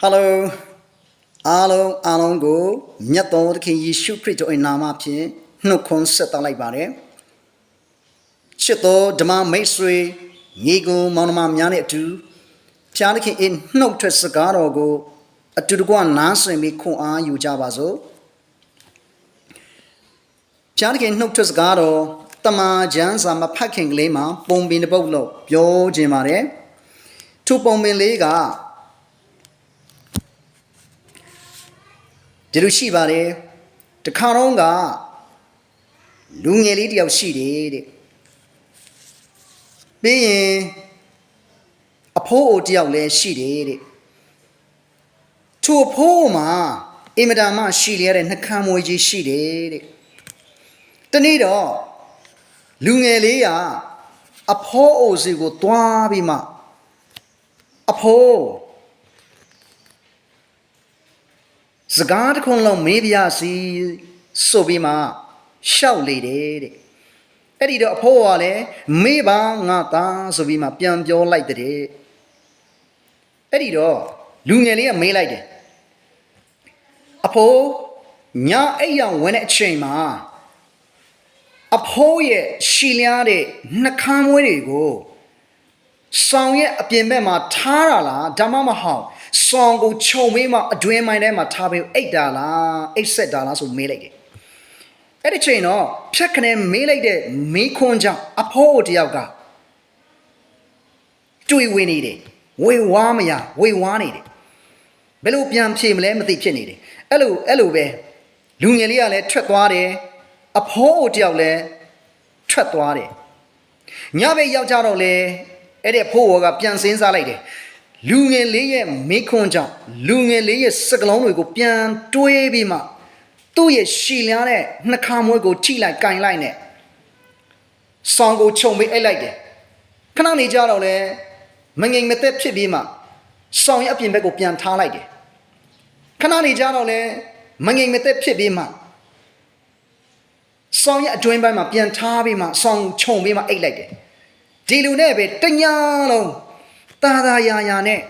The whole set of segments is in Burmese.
Hello, along go, Nyato the King Yishu Krito in Namapi, no concept like Bare. Chito, Dama Masri, Yigo, Monoma Yanet too, Tianaki in no Tresagaro go, a to the one Nasa me ko you Jabazo. Tianaki no Tresagaro, Tama Jans, I'm a packing lema, bomb in the bolo, Yo Jimare, 2 bomb in Lega. ဒီလိုရှိပါတယ်တခါတော့ကလူငယ်လေးတယောက်ရှိတယ်တဲ့ပြီးရင်အဖိုးအိုတယောက်လည်းရှိတယ်တဲ့သူ့အဖိုးမှာအင်မတန်မှရှိလျက်တဲ့နှကမ်းမွေးကြီးရှိတယ်တဲ့တနေ့တော့လူငယ်လေးကအဖိုးအိုစီကိုတွားပြီးမှအဖိုးစကားတစ်ခုလုံးမေးပြစီဆိုပြီးမှရှောက်လေတယ်တဲ့အဲ့ဒီတော့အဖိုးကလည်းမေးပါငါသားဆိုပြီးမှပြန်ပြောလိုက်တဲ့အဲ့ဒီတော့လူငယ်လေးကမေးလိုက်တယ်အဖိုးညအိပ်ရောင်ဝင်တဲ့အချိန်မှာအဖိုးရဲ့ရှီလျားတဲ့နှကမ်းမွေးတွေကိုဆောင်ရဲ့အပြင်ဘက်မှာထားရလားဒါမှမဟုတ်ဆောင်ကိုခြုံမေးမှအတွင်းမိုင်းထဲမှာထားပြီးအိတ်တာလားအိတ်ဆက်တာလားဆိုမေးလိုက်တယ်အဲ့ဒီချိန်တော့ဖြက်ခနဲ့မေးလိုက်တဲ့မေးခွန်းကြောင့်အဖိုးတယောက်ကတွေးဝင်နေတယ်ဝေဝါမရဝေဝါနေတယ်ဘယ်လိုပြန်ဖြေမလဲမသိဖြစ်နေတယ်အဲ့လိုပဲလူငယ်လေးကလည်းထွက်သွားတယ်အဖိုးတယောက်လည်းထွက်သွားတယ်ညဘက်ရောက်ကြတော့လေအဲ့ဒီဖိုးကပြန်စင်းစားလိုက်တယ်လူငယ်လေးရဲ့မိခွန်းကြောင့်လူငယ်လေးရဲ့စကလုံးတွေကိုပြန်တွေးပြီးမှသူ့ရဲ့ရှီလျားတဲ့နှခါမွေးကိုထိလိုက်ကင်လိုက်နဲ့ဆောင်းကိုခြုံပေးအိတ်လိုက်တယ်ခဏနေကြတော့လေမငိမ်မသက်ဖြစ်ပြီးမှဆောင်းရဲ့အပြင်ဘက်ကိုပြန်ထားလိုက်တယ်ခဏနေကြတော့လေမငိမ်မသက်ဖြစ်ပြီးမှဆောင်းရဲ့အတွင်းပိုင်းမှာပြန်ထားပြီးမှဆောင်းခြုံပြီးမှအိတ်လိုက်တယ်ဒီလူနဲ့ပဲတညာလုံးသာယာနဲ့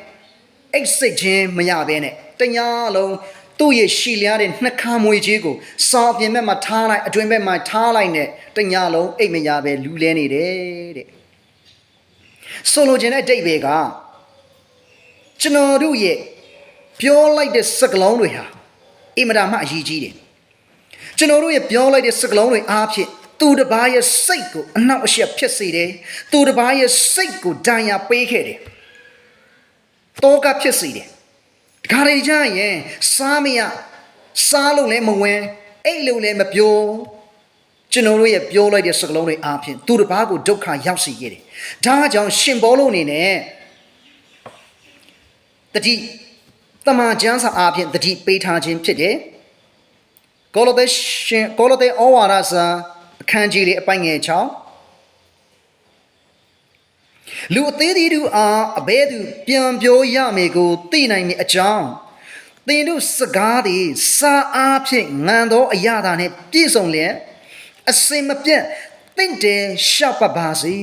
အိတ်စိတ်ချင်းမရဘဲနဲ့တညာလုံးသူ့ရဲ့ရှီလျားတဲ့နှကမ်းမွေကြီးကိုစောင်းပြင်ဘက်မှာထားလိုက်အတွင်းဘက်မှာထားလိုက်နဲ့တညာလုံးအိတ်မရပဲလူလဲနေတယ်တဲ့ဆိုလိုချင်တဲ့အဓိပ္ပာယ်ကကျွန်တော်တို့ရဲ့ပြောလိုက်တဲ့စကားလုံးတွေဟာအင်မတန်မှအရေးကြီးတယ်ကျွန်တော်တို့ရဲ့ပြောလိုက်တဲ့စကားလုံးတွေအားဖြင့်သူတစ်ပါးရဲ့စိတ်ကိုအနှောက်အယှက်ဖြစ်စေတယ်သူတစ်ပါးရဲ့စိတ်ကိုဒဏ်ရာပေးခဲ့တယ်တောကဖြစ်စေတယ်ဒီခါလေးကြရင်စားမရစားလို့လည်းမဝင်အိတ်လို့လည်းမပြောကျွန်တော်တို့ရဲ့ပြောလိုက်တဲ့စကားလုံးတွေအားဖြင့်သူတစ်ပါးကိုဒုက္ခရောက်စေခဲ့တယ်ဒါကြောင့်ရှင်ဘောလုံးအနေနဲ့တတိတမန်ကျမ်းစာအားဖြင့်တတိပေးထားခြင်းဖြစ်တယ်ကောလောသဲဩဝါဒစာအခန်းကြီးလေးအပိုင်းငယ်6လူအသေးသေးတို့အားအဘဲသူပြန်ပြောရမယ်ကိုသိနိုင်မည်အကြောင်းသင်တို့စကားတွေစာအားဖြင့်ငံသောအရာသာနှင့်ပြည့်စုံလျက်အစင်မပြတ်တင့်တယ်ရှောက်ပတ်ပါစေ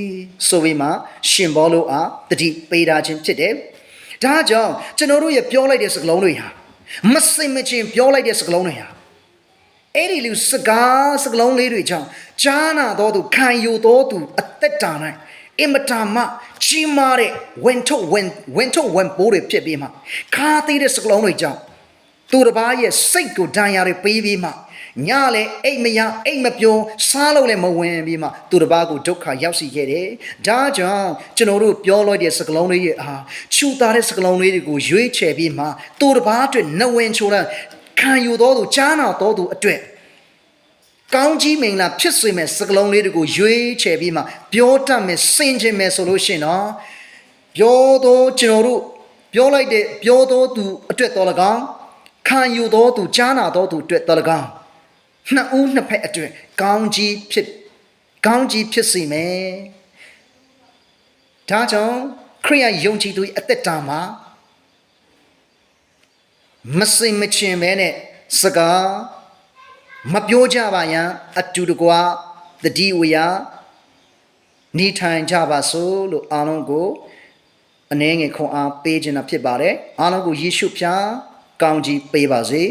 ဆိုပြီးမှရှင်ဘောလို့အားတတိပေးထားခြင်းဖြစ်တယ်ဒါကြောင့်ကျွန်တော်တို့ရဲ့ပြောလိုက်တဲ့စကားလုံးတွေဟာမစင်မချင်းပြောလိုက်တဲ့စကားလုံးတွေဟာအဲ့ဒီလူစကားလုံးလေးတွေကြောင့်ကြားနာတော်သူခံယူတော်သူအသက်တာ၌အင်မတန်မှကြီးမားတဲ့ဝင်ထုတ်ဝင်ပိုးတွေဖြစ်ပြီးမှခါသေးတဲ့စကားလုံးတွေကြောင့်သူတစ်ပါးရဲ့စိတ်ကိုဒဏ်ရာတွေပေးပြီးမှညလည်းအိတ်မရအိတ်မပြောစားလို့လည်းမဝင်ပြီးမှသူတစ်ပါးကိုဒုက္ခရောက်စေခဲ့တယ်ဒါကြောင့်ကျွန်တော်တို့ပြောလိုက်တဲ့စကားလုံးလေးရဲ့အားချူတာတဲ့စကားလုံးလေးတွေကိုရွေးချယ်ပြီးမှသူတစ်ပါးအတွက်နဝင်ချိုတဲ့ခံယူတော်သူကြားနာတော်သူအတွက်ကောင်းကြီးမင်္ဂလာဖြစ်စေမဲ့စကလုံးလေးတွေကိုရွေးချယ်ပြီးမှပြောတတ်မယ်စင်ကြင်မယ်ဆိုလို့ရှိရင်တော့ပြောတော့ကျွန်တော်တို့ပြောလိုက်တဲ့ပြောတော့သူအတွက်တော်၎င်းခံယူတော့သူကြားနာတော့သူအတွက်တော်၎င်းနှစ်ဦးနှစ်ဖက်အတွက်ကောင်းကြီးဖြစ်စေမယ်ဒါကြောင့်ခရိယယုံကြည်သူအသက်တာမှာမစင်မချင်ပဲနဲ့စကားမပြောကြပါရန်အတူတကွာတတိဝေယနေထိုင်ကြပါစို့လို့အားလုံးကို အနေငယ်ခွန်အားပေးခြင်းတာဖြစ်ပါတယ်အားလုံးကိုယေရှုဖျားကောင်းကြီးပေးပါစေ